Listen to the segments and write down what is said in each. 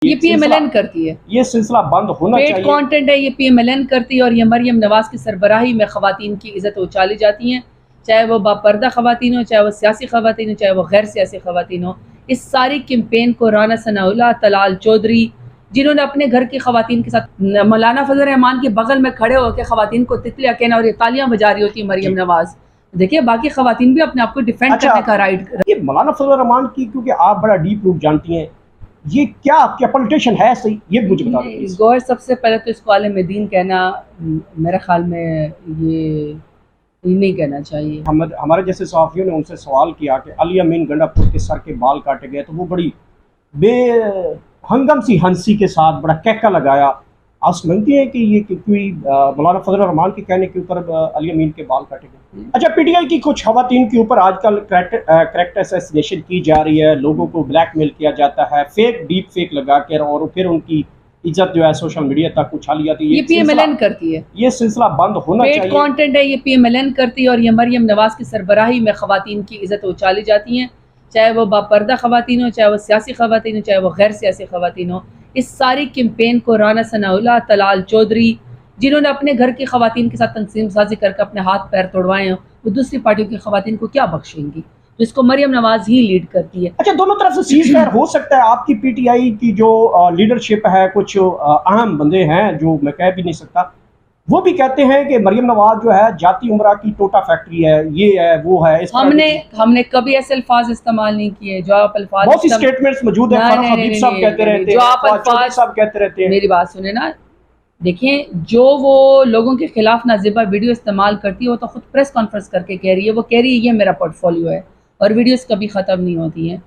ये PMLN करती है, ये सिलसिला बंद होना चाहिए। पेड कंटेंट है, ये PMLN करती है और ये मरियम नवाज की सरबराही में ख़वातीन की इज़्ज़त उछाली जाती हैं, चाहे वो बापर्दा ख़वातीन हो, चाहे वो सियासी ख़वातीन हो, चाहे वो गैर सियासी ख़वातीन हो। इस सारी कैंपेन को राना सनाउल्लाह, तलाल चौधरी, जिन्होंने अपने घर की ख़वातीन के साथ मौलाना फजल रहमान के बगल में खड़े होकर ख़वातीन को तितलियाँ कहना और ये तालियाँ बजा रही होती है मरियम नवाज। देखिए बाकी ख़वातीन भी अपने आप को डिफेंड करने का राइट। ये मौलाना फजल रहमान की, क्योंकि आप बड़ा डीप रूट जानती हैं, ये क्या पॉलिटिशियन है सही, ये मुझे बता दें। गौर सबसे पहले तो इसको आलिम दीन कहना मेरे ख्याल में ये नहीं कहना चाहिए। हमारे जैसे सहाफ़ियों ने उनसे सवाल किया कि अली अमीन गंडापुर के सर के बाल काटे गए, तो वो बड़ी बेहंगम सी हंसी के साथ बड़ा कहका लगाया। आप समझती हैं कि ये कोई मौलाना फजल रहमान के कहने के ऊपर अली अमीन के बाल काटे गए? अच्छा, PTI की कुछ खवातीन के ऊपर आजकल करैक्टर असैसिनेशन की जा रही है, लोगों को ब्लैकमेल किया जाता है, फेक डीप फेक लगा कर, और फिर उनकी इज्जत जो है सोशल मीडिया तक उछाली जाती है। ये PMLN करती है, ये सिलसिला बंद होना चाहिए। पेड कंटेंट है, ये PMLN करती है और ये मरियम नवाज की सरबराही में ख़वातीन की इज़्ज़त उछाली जाती हैं, चाहे वो बापर्दा ख़वातीन हो, चाहे वो सियासी ख़वातीन हो, चाहे वो गैर सियासी ख़वातीन हो। इस सारी कैंपेन को राना सनाउल्लाह, तलाल चौधरी, जिन्होंने अपने घर की ख़वातीन के साथ तंजीम साजी करके अपने हाथ पैर तोड़वाए हैं, वो दूसरी पार्टियों की ख़वातीन को क्या बख्शेंगी? तो इसको मरियम नवाज ही लीड करती है। अच्छा, दोनों तरफ से सीज फायर हो सकता है। आपकी PTI की जो लीडरशिप है, कुछ अहम बंदे हैं जो मैं कह भी नहीं सकता, वो भी कहते हैं कि मरियम नवाज जो है जाती उमरा की टोटा फैक्ट्री है, ये है वो है। हमने कभी ऐसे अल्फाज इस्तेमाल नहीं किए जो आप अल्फाज, बहुत सी स्टेटमेंट्स मौजूद है, हबीब साहब कहते रहते हैं, जो आप अल्फाज साहब कहते रहते हैं। मेरी बात सुने ना, देखें जो वो लोगों के खिलाफ नाजिबा वीडियो इस्तेमाल करती है वो तो खुद प्रेस कॉन्फ्रेंस करके कह रही है, वो कह रही है ये मेरा पोर्टफोलियो है, और वीडियोस कभी ख़त्म नहीं होती हैं।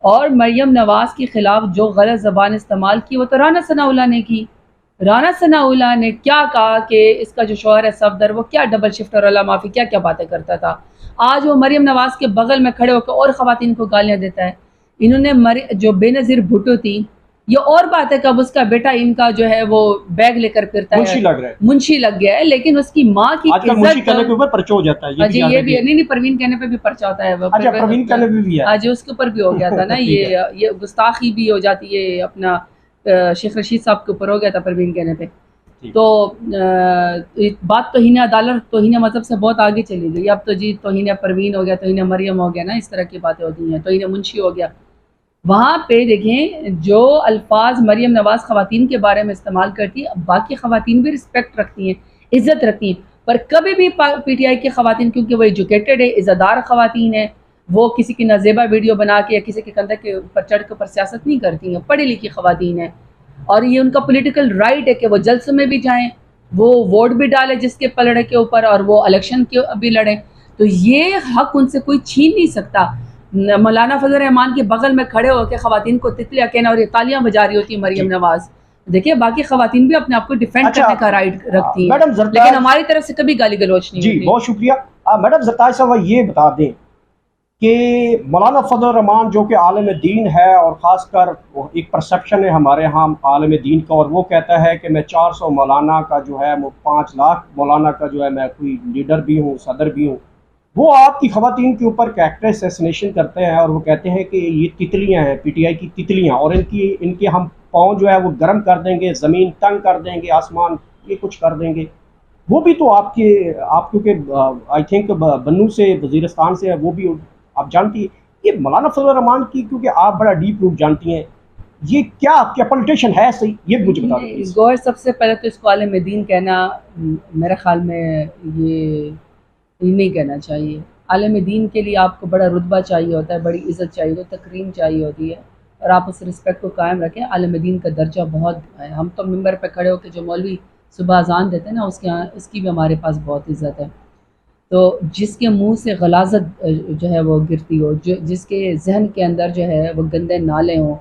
और मरियम नवाज के खिलाफ जो गलत ज़बान इस्तेमाल की वो तो राना सनाउल्लाह ने की। राना सनाउल्लाह ने क्या कहा कि इसका जो शौहर है सफदर, वो क्या डबल शिफ्ट और अला माफ़ी क्या क्या बातें करता था। आज वो मरियम नवाज के बगल में खड़े होकर और ख़वातीन को गालियाँ देता है। इन्होंने जो बेनज़ीर भुट्टो थी, ये और बात है कब उसका बेटा इनका जो है वो बैग लेकर फिरता है, मुंशी लग गया है, लेकिन उसकी माँ की मुंशी कहने के ऊपर पर्चा हो जाता है। ये भी नहीं, परवीन कहने पे भी पर्चा होता है। अच्छा, परवीन कहने पे भी है। आज उसके ऊपर भी हो गया था ना ये गुस्ताखी भी हो जाती है, अपना शेख रशीद साहब के ऊपर हो गया था परवीन कहने पे। तो बात तौहीन अदालत तौहीन मजहब से बहुत आगे चली गई। अब तो जी तौहीन परवीन हो गया, तौहीन मरियम हो गया ना, इस तरह की बातें होती हैं, तौहीन मुंशी हो गया। वहाँ पे देखें जो अल्फाज मरियम नवाज ख़वातीन के बारे में इस्तेमाल करती है, बाकी ख़वातीन भी रिस्पेक्ट रखती हैं, इज़्ज़त रखती हैं, पर कभी भी PTI की ख़वातीन, क्योंकि वो एजुकेटेड है, इज़्ज़तदार ख़वातीन है, वो किसी की नाजेबा वीडियो बना के या किसी के कंधे के ऊपर चढ़ के ऊपर सियासत नहीं करती हैं, पढ़ी लिखी ख़वातीन है, और ये उनका पॉलिटिकल राइट है कि वो जलसों में भी जाएँ, वो वोट भी डालें जिसके पलड़े के ऊपर, और वो इलेक्शन के भी लड़ें। तो ये हक उनसे कोई छीन नहीं सकता। मौलाना फजल रहमान के बगल में खड़े होकर ख़वातीन को तितलियाँ कहना और ये तालियाँ बजा रही होती है मरियम नवाज। देखिए बाकी ख़वातीन भी अपने आप को डिफेंड करने का राइट रखती हैं, लेकिन हमारी तरफ से कभी गाली गलौच नहीं होती। बहुत शुक्रिया मैडम ज़रताज साहब, ये बता दें कि मौलाना फजल रहमान जो कि आलिम दीन है, और ख़ासकर एक परसेप्शन है हमारे यहाँ आलिम दीन का, और वो कहता है कि मैं 400 मौलाना का जो है, 5 लाख मौलाना का जो है, मैं कोई लीडर भी हूँ, सदर भी हूँ। वो आपकी ख़वातीन के ऊपर कैरेक्टर असैसिनेशन करते हैं, और वो कहते हैं कि ये तितलियाँ हैं, PTI की तितलियाँ, और इनके हम पाँव जो है वो गर्म कर देंगे, ज़मीन तंग कर देंगे, आसमान ये कुछ कर देंगे। वो भी तो आप क्योंकि आई थिंक बन्नू से, वज़ीरिस्तान से है, वो भी आप जानती है। ये मौलाना फजल रहमान की, क्योंकि आप बड़ा डीप रूट जानती हैं, ये क्या पॉलिटिशियन है सही, ये मुझे बता दें। गौर सबसे पहले तो इसको आलिम दीन कहना मेरे ख्याल में ये नहीं कहना चाहिए। आलिम दीन के लिए आपको बड़ा रुतबा चाहिए होता है, बड़ी इज़्ज़त चाहिए होती है, तकरीम चाहिए होती है, और आप उस रिस्पेक्ट को कायम रखें। आलिम दीन का दर्जा बहुत है। हम तो मिंबर पे खड़े होकर जो मौलवी सुबह अज़ान देते हैं ना, उसकी भी हमारे पास बहुत इज़्ज़त है। तो जिसके मुँह से गलाज़त जो है वो गिरती हो, जिसके जहन के अंदर जो है वो गंदे नाले हों,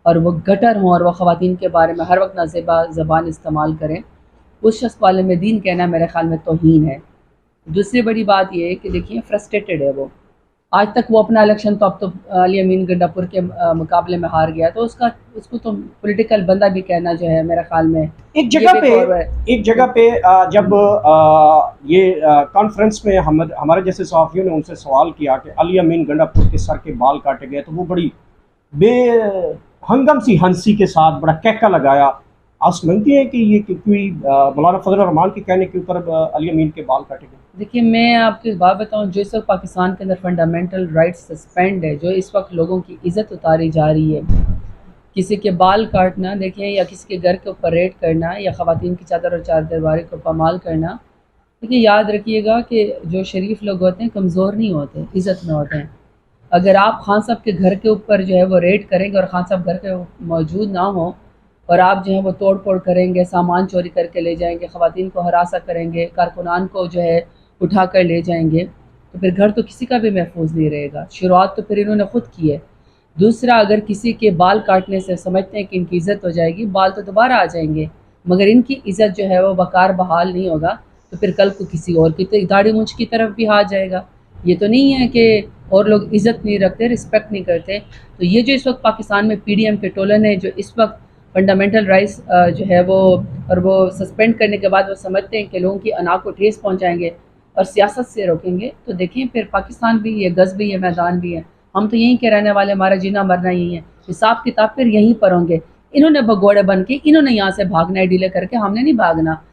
और वो गटर हों, और वह ख़वातीन के बारे में हर वक्त नाज़ेबा ज़बान इस्तेमाल करें, उस शख्स को आलिम दीन कहना मेरे ख़्याल में तौहीन है। दूसरी बड़ी बात यह है कि देखिए फ्रस्ट्रेटेड है वो, आज तक वो अपना इलेक्शन तो अब तो अली अमीन गंडापुर के मुकाबले में हार गया, तो उसको तो पॉलिटिकल बंदा भी कहना जो है मेरे ख्याल में एक जगह पे जब ये कॉन्फ्रेंस में हमारे जैसे सहाफ़ियों ने उनसे सवाल किया कि अली अमीन गंडापुर के सर के बाल काटे गए, तो वो बड़ी हंगम सी हंसी के साथ बड़ा कहका लगाया। आप समझती हैं कि ये कोई मौलाना फजल रहमान के कहने के ऊपर अली अमीन के बाल काटे गए? देखिए, मैं आपको बात बताऊं, जो इस वक्त पाकिस्तान के अंदर फंडामेंटल राइट्स सस्पेंड है, जो इस वक्त लोगों की इज़्ज़त उतारी जा रही है, किसी के बाल काटना देखें, या किसी के घर के ऊपर रेड करना, या ख़वातीन की चादर और चारदीवारी को पामाल करना, देखिए याद रखिएगा कि जो शरीफ लोग होते हैं कमज़ोर नहीं होते, इज़्ज़त में होते हैं। अगर आप खान साहब के घर के ऊपर जो है वो रेड करेंगे और खान साहब घर के मौजूद ना हो, और आप जो है वो तोड़ फोड़ करेंगे, सामान चोरी करके ले जाएंगे, ख़वातीन को हरासा करेंगे, कारकुनान को जो है उठा कर ले जाएंगे, तो फिर घर तो किसी का भी महफूज नहीं रहेगा। शुरुआत तो फिर इन्होंने ख़ुद की है। दूसरा, अगर किसी के बाल काटने से समझते हैं कि इनकी इज़्ज़त हो जाएगी, बाल तो दोबारा आ जाएंगे, मगर इनकी इज़्ज़त जो है वो वकार बहाल नहीं होगा, तो फिर कल को किसी और की दाढ़ी मूंछ की तरफ भी आ जाएगा। ये तो नहीं है कि और लोग इज़्ज़त नहीं रखते, रिस्पेक्ट नहीं करते। तो ये जो इस वक्त पाकिस्तान में PDM के टोलन है, जो इस वक्त फंडामेंटल राइट्स जो है वो और वो सस्पेंड करने के बाद वो समझते हैं कि लोगों की अना को ठेस पहुँचाएँगे और सियासत से रोकेंगे, तो देखें फिर पाकिस्तान भी है, गज़ भी है, मैदान भी है। हम तो यहीं के रहने वाले, हमारा जीना मरना यही है। हिसाब किताब फिर यहीं पर होंगे। इन्होंने भगोड़े बन के इन्होंने यहाँ से भागना है, डीले करके, हमने नहीं भागना।